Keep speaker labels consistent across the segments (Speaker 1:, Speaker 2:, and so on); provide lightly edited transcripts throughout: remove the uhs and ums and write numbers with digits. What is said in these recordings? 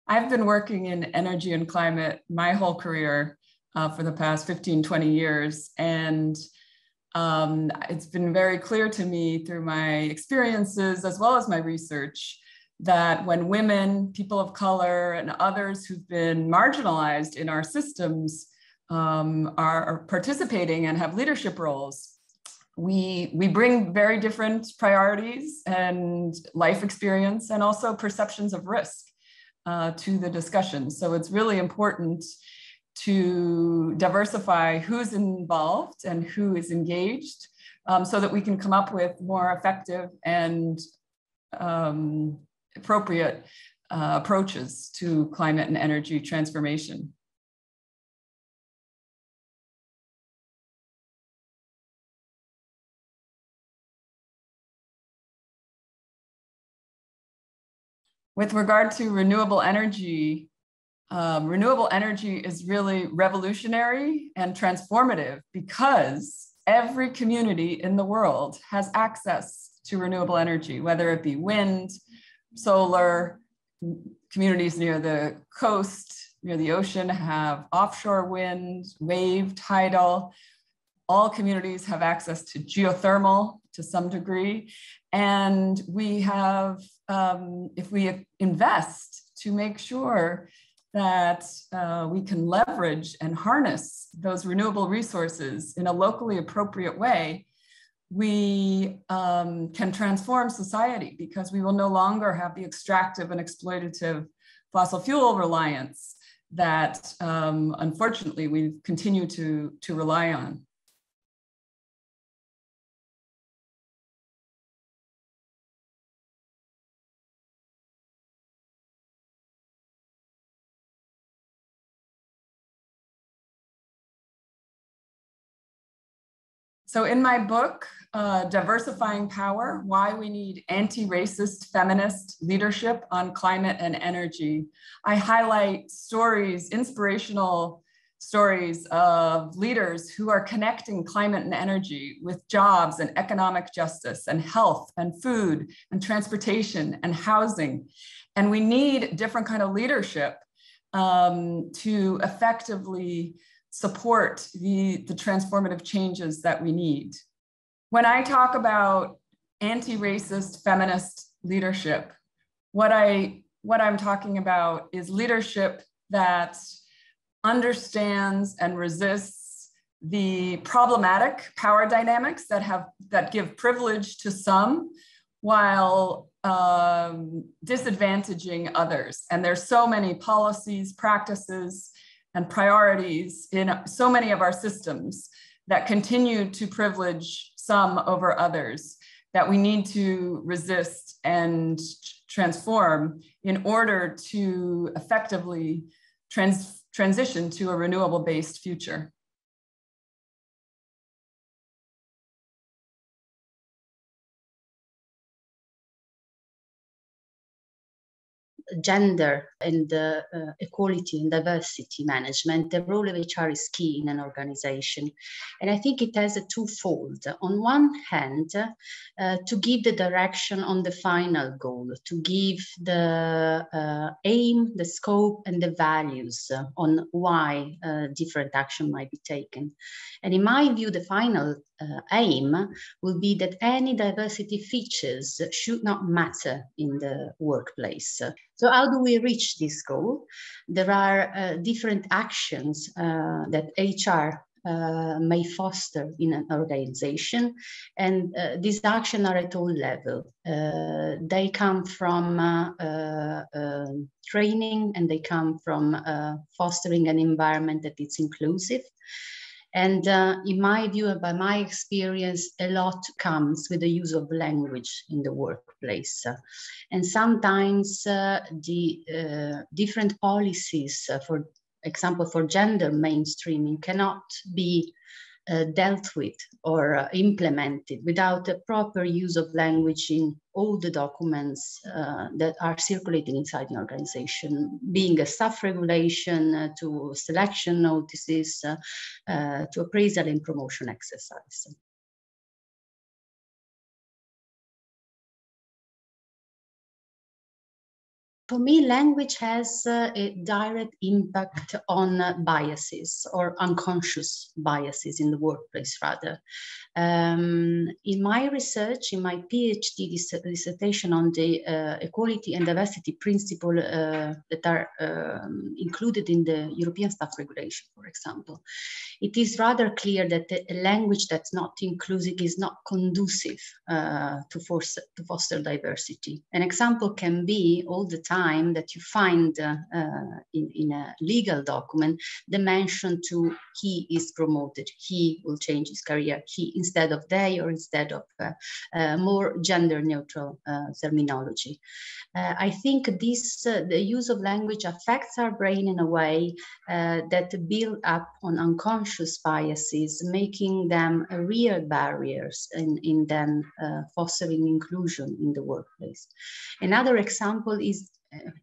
Speaker 1: I've been working in energy and climate my whole career for the past 15, 20 years. And it's been very clear to me through my experiences as well as my research that when women, people of color, and others who've been marginalized in our systems are participating and have leadership roles, we bring very different priorities and life experience and also perceptions of risk to the discussion. So it's really important to diversify who's involved and who is engaged so that we can come up with more effective and appropriate approaches to climate and energy transformation. With regard to renewable energy is really revolutionary and transformative because every community in the world has access to renewable energy, whether it be wind, solar. Communities near the coast, near the ocean have offshore wind, wave, tidal. All communities have access to geothermal to some degree. And we have, if we invest to make sure that we can leverage and harness those renewable resources in a locally appropriate way, we can transform society because we will no longer have the extractive and exploitative fossil fuel reliance that unfortunately we continue to rely on. So in my book, Diversifying Power, Why We Need Anti-Racist Feminist Leadership on Climate and Energy, I highlight stories, inspirational stories of leaders who are connecting climate and energy with jobs and economic justice and health and food and transportation and housing. And we need different kind of leadership to effectively support the transformative changes that we need. When I talk about anti-racist feminist leadership, what I'm talking about is leadership that understands and resists the problematic power dynamics that give privilege to some while disadvantaging others. And there's so many policies, practices, and priorities in so many of our systems that continue to privilege some over others that we need to resist and transform in order to effectively transition to a renewable-based future.
Speaker 2: Gender and equality and diversity management, the role of HR is key in an organization. And I think it has a twofold. On one hand, to give the direction on the final goal, to give the aim, the scope, and the values on why different action might be taken. And in my view, the final aim will be that any diversity features should not matter in the workplace. So how do we reach this goal? There are different actions that HR may foster in an organization, and these actions are at all levels. They come from training, and they come from fostering an environment that is inclusive. And in my view, and by my experience, a lot comes with the use of language in the workplace. And sometimes the different policies, for example, for gender mainstreaming, cannot be dealt with or implemented without a proper use of language in all the documents that are circulating inside the organization, being a staff regulation to selection notices, to appraisal and promotion exercise. For me, language has a direct impact on biases or unconscious biases in the workplace, rather. In my research, in my PhD dissertation on the equality and diversity principle that are included in the European Staff Regulation, for example, it is rather clear that a language that's not inclusive is not conducive to foster diversity. An example can be all the time that you find in a legal document the mention to he is promoted, he will change his career, he instead of they, or instead of more gender neutral terminology. I think this, the use of language affects our brain in a way that build up on unconscious biases, making them real barriers in then fostering inclusion in the workplace. Another example is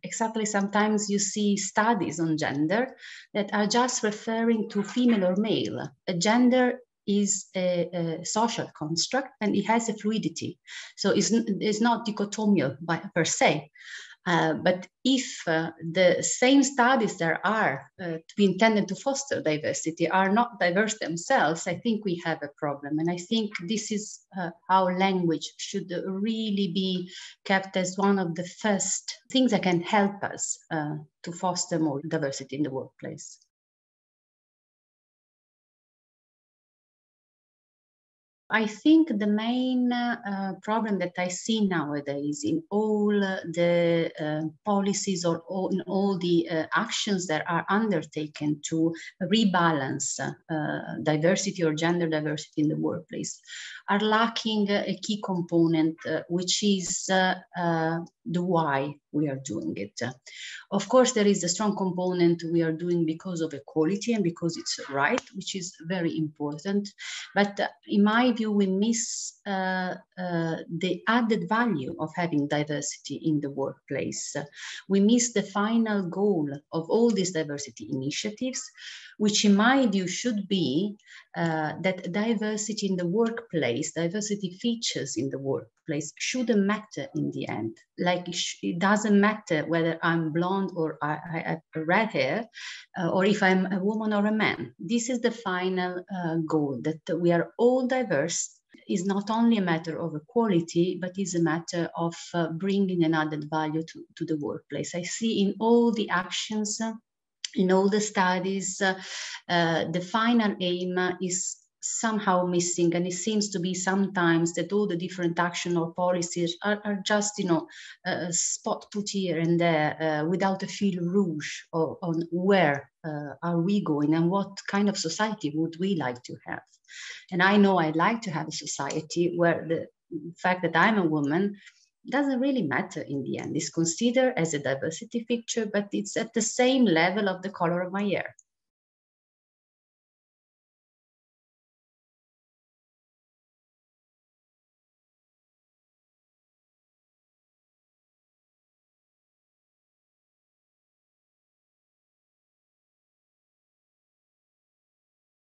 Speaker 2: exactly sometimes you see studies on gender that are just referring to female or male. A gender is a social construct and it has a fluidity. So it's not dichotomial per se. But if the same studies that are to be intended to foster diversity are not diverse themselves, I think we have a problem. And I think this is how language should really be kept as one of the first things that can help us to foster more diversity in the workplace. I think the main problem that I see nowadays in all the policies or in all the actions that are undertaken to rebalance diversity or gender diversity in the workplace are lacking a key component, which is the why we are doing it. Of course, there is a strong component we are doing because of equality and because it's right, which is very important. But in my view, we miss the added value of having diversity in the workplace. We miss the final goal of all these diversity initiatives, which in my view should be that diversity in the workplace, diversity features in the workplace shouldn't matter in the end. Like it doesn't matter whether I'm blonde or I have red hair, or if I'm a woman or a man. This is the final goal, that we are all diverse. Is not only a matter of equality, but is a matter of bringing an added value to the workplace. I see in all the actions, in all the studies, the final aim is somehow missing, and it seems to be sometimes that all the different action or policies are just, spot put here and there without a fil rouge on where are we going and what kind of society would we like to have. And I know I'd like to have a society where the fact that I'm a woman doesn't really matter in the end. It's considered as a diversity feature, but it's at the same level of the color of my hair.